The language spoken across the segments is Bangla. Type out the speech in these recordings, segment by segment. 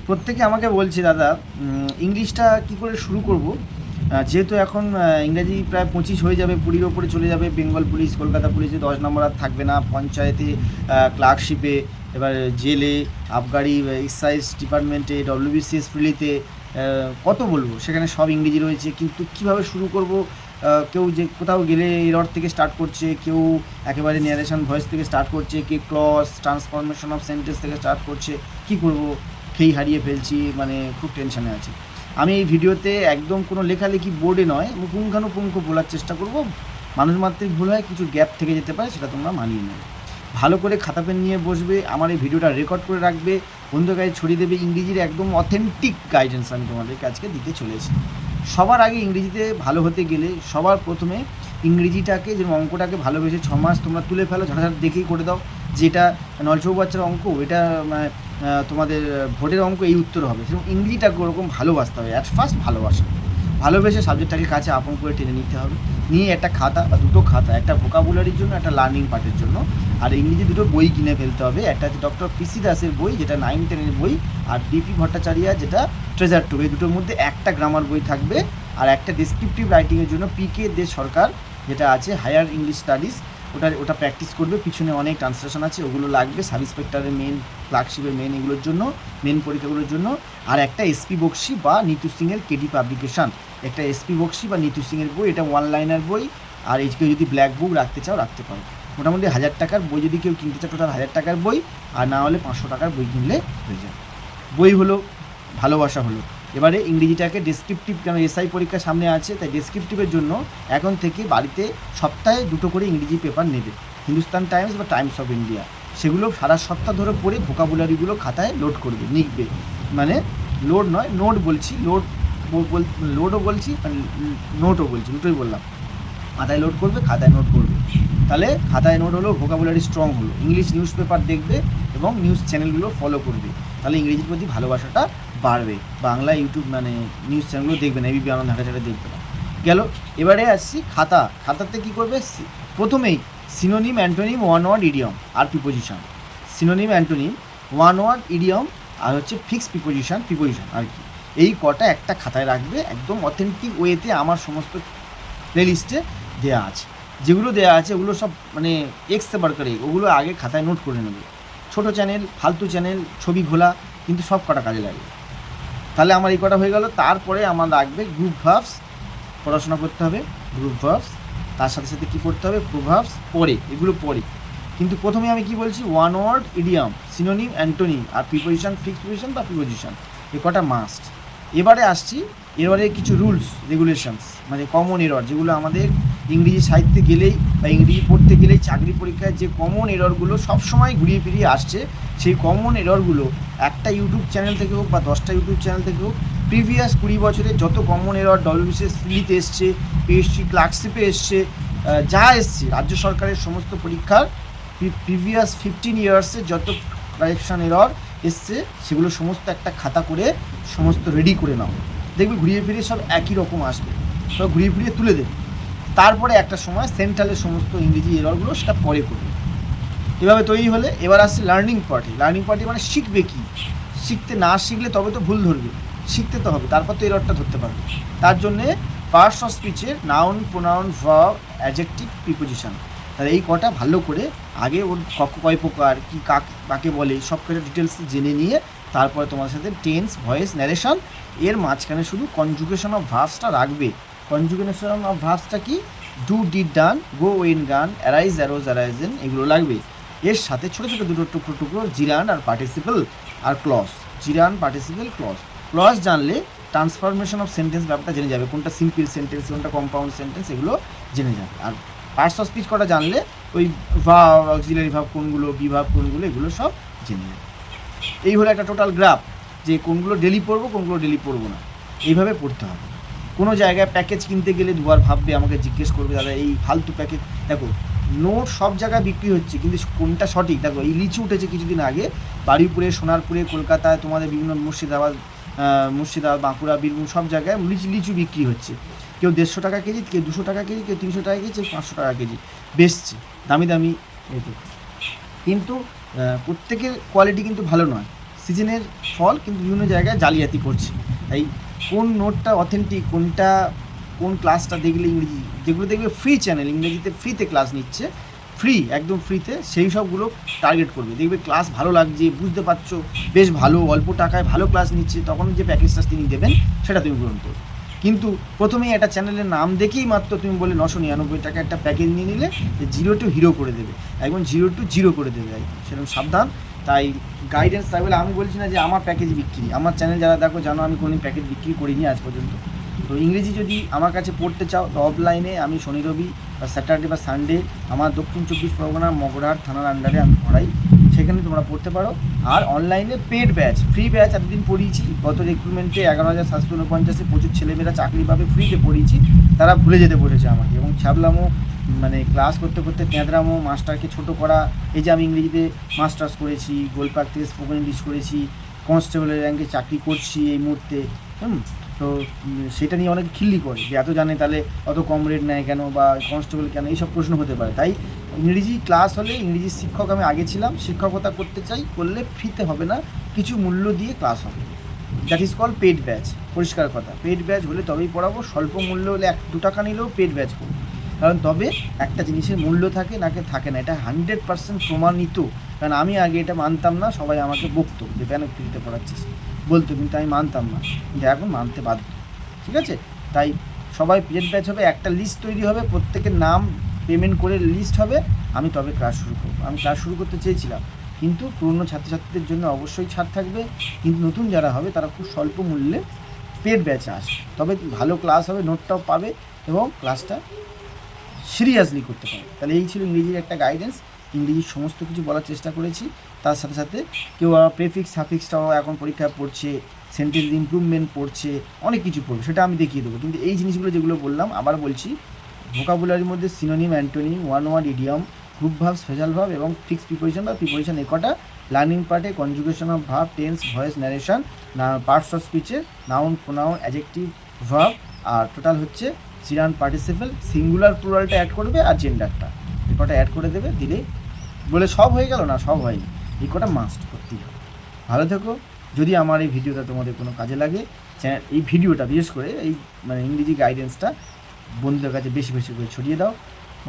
প্রত্যেকে আমাকে বলছে দাদা ইংলিশটা কি করে শুরু করব, যেহেতু এখন ইংরাজি প্রায় 25 হয়ে যাবে, 20-র ওপরে চলে যাবে। বেঙ্গল পুলিশ, কলকাতা পুলিশে 10 নম্বর আর থাকবে না, পঞ্চায়েতে, ক্লার্কশিপে, এবার জেলে, আবগারি, এক্সাইজ ডিপার্টমেন্টে, ডব্লিউবিসিএস প্রিলিতে, কত বলবো, সেখানে সব ইংরেজি রয়েছে। কিন্তু কিভাবে শুরু করব? কেউ যে কোথাও গেলে এরর থেকে স্টার্ট করছে, কেউ একেবারে ন্যারেশন ভয়েস থেকে স্টার্ট করছে, কেউ ক্লজ ট্রান্সফরমেশন অফ সেন্টেন্স থেকে স্টার্ট করছে। কি করব, খেই হারিয়ে ফেলছি, মানে খুব টেনশনে আছি। আমি এই ভিডিওতে একদম কোনো লেখালেখি বোর্ডে নয়, পুঙ্খানুপুঙ্খ বলার চেষ্টা করব। মানুষ মাত্রই ভুল হয়, কিছু গ্যাপ থেকে যেতে পারে, সেটা তোমরা মানিয়ে নেবে। ভালো করে খাতা পেন নিয়ে বসবে, আমার এই ভিডিওটা রেকর্ড করে রাখবে, বন্ধুর কাছে ছড়িয়ে দেবে। ইংরেজির একদম অথেন্টিক গাইডেন্স আমি তোমাদেরকে আজকে দিতে চলেছি। সবার আগে ইংরেজিতে ভালো হতে গেলে সবার প্রথমে ইংরেজিটাকে, যেমন অঙ্কটাকে ভালোবেসে 6 মাস তোমরা তুলে ফেলো, ঝাঁটাঝাঁট দেখেই করে দাও। যেটা নলচৌ বাচ্চার অঙ্ক, এটা তোমাদের ভোটের অঙ্ক, এই উত্তর হবে। সেরকম ইংরেজিটাকে ওরকম ভালোবাসতে হবে। অ্যাট ফার্স্ট ভালোবেসে সাবজেক্টটাকে কাছে আপন করে টেনে নিতে হবে। নিয়ে একটা খাতা বা দুটো খাতা, একটা ভোকাবুলারির জন্য, একটা লার্নিং পার্টের জন্য, আর ইংরেজি দুটো বই কিনে ফেলতে হবে। একটা হচ্ছে ডক্টর পিসি দাসের বই, যেটা 9-10-এর বই, আর ডিপি ভট্টাচার্য, যেটা ট্রেজার টু। এই দুটোর মধ্যে একটা গ্রামার বই থাকবে, আর একটা ডিসক্রিপটিভ রাইটিংয়ের জন্য পিকে দে সরকার, যেটা আছে হায়ার ইংলিশ স্টাডিজ, ওটা প্র্যাকটিস করবে। পিছনে অনেক ট্রান্সলেশন আছে, ওগুলো লাগবে। সাব ইন্সপেক্টরের মেন, ক্লার্কশিপের মেন, এগুলোর জন্য, মেন পরীক্ষাগুলোর জন্য। আর একটা এসপি বক্সি বা নিতু সিংয়ের কেডি পাবলিকেশান, একটা এসপি বক্সি বা নিতু সিংয়ের বই, এটা 1 লাইনার বই। আর কেউ যদি ব্ল্যাক বুক রাখতে চাও রাখতে পারো। মোটামুটি 1000 টাকার বই যদি কেউ কিনতে চাও, টোটাল 1000 টাকার বই, আর না হলে 500 টাকার বই কিনলে হয়ে যাবে। বই হলো, ভালোবাসা হলো। এবারে ইংরেজিটাকে ডেসক্রিপটিভ, কেন এসআই পরীক্ষা সামনে আছে, তাই ডেসক্রিপটিভের জন্য এখন থেকে বাড়িতে সপ্তাহে 2টো করে ইংরেজি পেপার নেবে, হিন্দুস্তান টাইমস বা টাইমস অফ ইন্ডিয়া। সেগুলো সারা সপ্তাহ ধরে পড়ে ভোকাবুলারিগুলো খাতায় লোড করবে, লিখবে। মানে লোড নয়, নোট বলছি, লোডও বলছি, মানে নোটও বলছি, দুটোই বললাম। খাতায় লোড করবে, খাতায় নোট করবে। তাহলে খাতায় নোট হলো, ভোকাবুলারি স্ট্রং হলো। ইংলিশ নিউজ পেপার দেখবে এবং নিউজ চ্যানেলগুলো ফলো করবে, তাহলে ইংরেজির প্রতি ভালোবাসাটা বাড়বে। বাংলা ইউটিউব মানে নিউজ চ্যানেলগুলো দেখবে না, এবিপি আনন্দ হাঁটাচাটা দেখবে না। গেল। এবারে আসছি খাতাতে কী করবে? প্রথমেই synonym, antonym, one word idiom আর preposition. Synonym, antonym, one word idiom, আর হচ্ছে ফিক্স প্রিপোজিশন আর কি। এই কটা একটা খাতায় রাখবে, একদম অথেন্টিক ওয়েতে আমার সমস্ত প্লেলিস্টে দেওয়া আছে। যেগুলো দেওয়া আছে ওগুলো সব মানে সেবার করে, ওগুলো আগে খাতায় নোট করে নেবে। ছোটো চ্যানেল, ফালতু চ্যানেল, ছবি ঘোলা, কিন্তু সব কটা কাজে লাগবে। তাহলে আমার এই কটা হয়ে গেল। তারপরে আমার রাখবে গ্রুপ ভার্বস, পড়াশোনা করতে হবে গ্রুপ ভার্বস। তার সাথে সাথে কী করতে হবে? প্রোভার্বস এগুলো পরে। কিন্তু প্রথমে আমি কি বলছি? One word idiom, synonym, antonym, আর প্রিপোজিশন, ফিক্সড প্রিপোজিশন বা প্রিপোজিশন, এই কটা মাস্ট। এবারে আসছি, এবারে কিছু রুলস রেগুলেশনস, মানে কমন এরর, যেগুলো আমাদের ইংরেজি সাহিত্যে গেলেই বা ইংরেজি পড়তে গেলেই চাকরি পরীক্ষায় যে কমন এররগুলো সবসময় ঘুরিয়ে ফিরিয়ে আসছে, সেই কমন এররগুলো একটা ইউটিউব চ্যানেল থেকে হোক বা 10টা ইউটিউব চ্যানেল থেকে হোক, প্রিভিয়াস 20 বছরে যত কমন এরর ডব্লিউবিসিএস প্রিলিতে এসছে, পিএসসি ক্লার্কশিপে এসছে, যা এসছে রাজ্য সরকারের সমস্ত পরীক্ষার প্রিভিয়াস 15 ইয়ার্সে যত কারেকশান এরর এসছে, সেগুলো সমস্ত একটা খাতা করে সমস্ত রেডি করে নাও। দেখবে ঘুরিয়ে ফিরিয়ে সব একই রকম আসবে, সব ঘুরিয়ে ফিরিয়ে তুলে দেবে। তারপরে একটা সময় সেন্ট্রালের সমস্ত ইংরেজি এররগুলো সেটা পরে করবে। এভাবে তৈরি হলে এবার আসছে লার্নিং পার্টি। মানে শিখবে কি? শিখতে না শিখলে তবে তো ভুল ধরবে, শিখতে তো হবে, তারপর তো এররটা ধরতে পারবে। তার জন্যে পার্টস অফ স্পিচের noun, pronoun, verb, adjective, preposition, তাহলে এই কটা ভালো করে আগে ওর কয় প্রকার, কী কাকে বলে, সব কটা ডিটেলস জেনে নিয়ে তারপরে তোমার সাথে টেন্স, ভয়েস, ন্যারেশন, এর মাঝখানে শুধু কনজুগেশন অফ ভার্বসটা রাখবে। কনজুগেশন অফ ভার্বসটা কি? Do, did, done, go, went, gone, arise, arose, arisen, এগুলো লাগবে। এর সাথে ছোটো ছোটো দুটো টুকরো জিরান আর পার্টিসিপল আর ক্লজ। জিরান, পার্টিসিপল, ক্লজ জানলে ট্রান্সফরমেশন অফ সেন্টেন্স ব্যাপারটা জেনে যাবে, কোনটা সিম্পল সেন্টেন্স, কোনটা কম্পাউন্ড সেন্টেন্স, এগুলো জেনে যাবে। আর পার্টস অফ স্পিচ কটা জানলে ওই ভার্ব, অক্সিলারি ভার্ব কোনগুলো, বিভাব কোনগুলো, এগুলো সব জেনে যাবে। এই হলো একটা টোটাল গ্রাফ, যে কোনগুলো ডেলি পড়বো, কোনগুলো ডেলি পড়বো না, এইভাবে পড়তে হবে। কোনো জায়গায় প্যাকেজ কিনতে গেলে দুবার ভাববে, আমাকে জিজ্ঞেস করবে, দাদা এই ফালতু প্যাকেজ, দেখো নোট সব জায়গায় বিক্রি হচ্ছে, কিন্তু কোনটা সঠিক? দেখো এই লিচু উঠেছে কিছুদিন আগে বারুইপুরে, সোনারপুরে, কলকাতায়, তোমাদের বিভিন্ন মুর্শিদাবাদ, বাঁকুড়া, বীরভূম, সব জায়গায় লিচু বিক্রি হচ্ছে। কেউ 150 টাকা কেজি, কেউ 200 টাকা কেজি, কেউ 300 টাকা কেজি, কেউ 500 টাকা কেজি বেচছে, দামি রেটে। কিন্তু প্রত্যেকের কোয়ালিটি কিন্তু ভালো নয়, সিজনের ফল কিন্তু বিভিন্ন জায়গায় জালিয়াতি করছে। তাই কোন নোটটা অথেন্টিক, কোন ক্লাসটা দেখলে ইংরেজি, যেগুলো দেখবে ফ্রি চ্যানেল, ইংরেজিতে ফ্রিতে ক্লাস নিচ্ছে, ফ্রি একদম ফ্রিতে, সেই সবগুলো টার্গেট করবে। দেখবে ক্লাস ভালো লাগছে, বুঝতে পারছো, বেশ ভালো, অল্প টাকায় ভালো ক্লাস নিচ্ছে, তখন যে প্যাকেজটা তিনি দেবেন সেটা তুমি গ্রহণ করবে। কিন্তু প্রথমেই একটা চ্যানেলের নাম দেখেই মাত্র তুমি বলে 999 টাকা একটা প্যাকেজ নিয়ে নিলে, যে 0 to হিরো করে দেবে, একদম 0 to 0 করে দেবে একদম, সেরকম সাবধান। তাই গাইডেন্স তাই বলে আমি বলছি না যে আমার প্যাকেজ বিক্রি, আমার চ্যানেল যারা দেখো জানো আমি কোনোদিন প্যাকেজ বিক্রি করিনি আজ পর্যন্ত। তো ইংরেজি যদি আমার কাছে পড়তে চাও তো অফলাইনে আমি শনি রবি বা স্যাটারডে বা সানডে আমার দক্ষিণ 24 পরগনার মগরাহাট থানার আন্ডারে আমি পড়াই, সেখানে তোমরা পড়তে পারো। আর অনলাইনে পেড ব্যাচ, ফ্রি ব্যাচ এতদিন পড়িয়েছি, গত রিক্রুটমেন্টে 11,749 প্রচুর ছেলেমেয়েরা চাকরি পাবে, ফ্রিতে পড়িয়েছি, তারা ভুলে যেতে বলেছে আমাকে, এবং ছ্যাবলামো মানে ক্লাস করতে করতে ক্যাঁদরামো, মাস্টারকে ছোটো করা। এই যে আমি ইংরেজিতে মাস্টার্স করেছি, গোলপার্ক থেকে স্পোকেন ইংলিশ করেছি, কনস্টেবলের র্যাঙ্কে চাকরি করছি এই মুহূর্তে, তো সেটা নিয়ে অনেক খিল্লি করে যে এত জানে তাহলে অত কম রেট নেয় কেন, বা কনস্টেবল কেন, এইসব প্রশ্ন হতে পারে। তাই ইংরেজি ক্লাস হলে, ইংরেজি শিক্ষক আমি আগে ছিলাম, শিক্ষকতা করতে চাই, করলে ফ্রিতে হবে না, কিছু মূল্য দিয়ে ক্লাস হবে, that is call paid batch. পরিষ্কার কথা, পেড ব্যাচ হলে তবেই পড়াবো, স্বল্প মূল্য হলে 1-2 টাকা নিলেও পেড ব্যাচ করবো, কারণ তবে একটা জিনিসের মূল্য থাকে নাকি থাকে না, এটা 100% প্রমাণিত। কারণ আমি আগে এটা মানতাম না, সবাই আমাকে বকতো যে কেন ফ্রিতে পড়াচ্ছিস বলতো, কিন্তু আমি মানতাম না, কিন্তু এখন মানতে বাধ্য। ঠিক আছে, তাই সবাই পেড ব্যাচ হবে, একটা লিস্ট তৈরি হবে, প্রত্যেকের নাম পেমেন্ট করে লিস্ট হবে, আমি তবে ক্লাস শুরু করবো। আমি ক্লাস শুরু করতে চেয়েছিলাম, কিন্তু পুরনো ছাত্রছাত্রীদের জন্য অবশ্যই ছাড় থাকবে, কিন্তু নতুন যারা হবে তারা খুব স্বল্প মূল্যে পেড ব্যাচে আসবে, তবে ভালো ক্লাস হবে, নোটটাও পাবে এবং ক্লাসটা সিরিয়াসলি করতে পারে। তাহলে এই ছিল ইংরেজির একটা গাইডেন্স। ইংরেজির সমস্ত কিছু বলার চেষ্টা করেছি, তার সাথে সাথে কেউ প্রেফিক্স সাফিক্সটাও এখন পরীক্ষায় পড়ছে, সেন্টেন্স ইমপ্রুভমেন্ট পড়ছে, অনেক কিছু পড়বে, সেটা আমি দেখিয়ে দেবো। কিন্তু এই জিনিসগুলো যেগুলো বললাম, আবার বলছি, ভোকাবুলারির মধ্যে synonym, antonym, one word idiom, group verb, special verb এবং ফিক্সড প্রিপোজিশন বা প্রিপোজিশন, এ কটা। লার্নিং পার্টে conjugation of verb, tense, voice, narration, parts of স্পিচে নাউন, প্রোনাউন, অ্যাডজেক্টিভ, ভার্ব, আর টোটাল হচ্ছে জিরান পার্টিসিপেল, সিঙ্গুলার প্লুরালটা অ্যাড করবে আর জেন্ডারটা, এই কটা অ্যাড করে দেবে, দিলেই বলে সব হয়ে গেল না, সব হয়নি, এই কটা মাস্ট করতেই হবে। ভালো থেকো। যদি আমার এই ভিডিওটা তোমাদের কোনো কাজে লাগে, এই ভিডিওটা বিশেষ করে এই মানে ইংরেজি গাইডেন্সটা বন্ধুদের কাছে বেশি বেশি করে ছড়িয়ে দাও,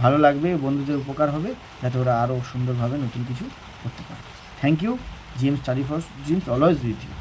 ভালো লাগবে, বন্ধুদের উপকার হবে, যাতে ওরা আরও সুন্দরভাবে নতুন কিছু করতে পারে। Thank you. GM study for dreams always with you.